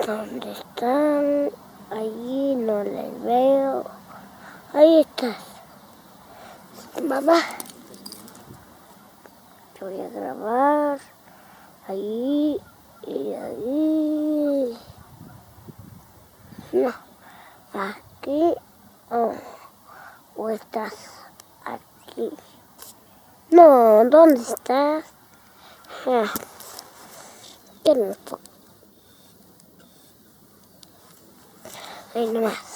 ¿Dónde están? Allí no les veo. Ahí estás. Mamá. Te voy a grabar. Ahí y ahí. No. Aquí. Oh. ¿O estás aquí? No, ¿dónde estás? Ah. ¿Qué me fue? Ahí nomás.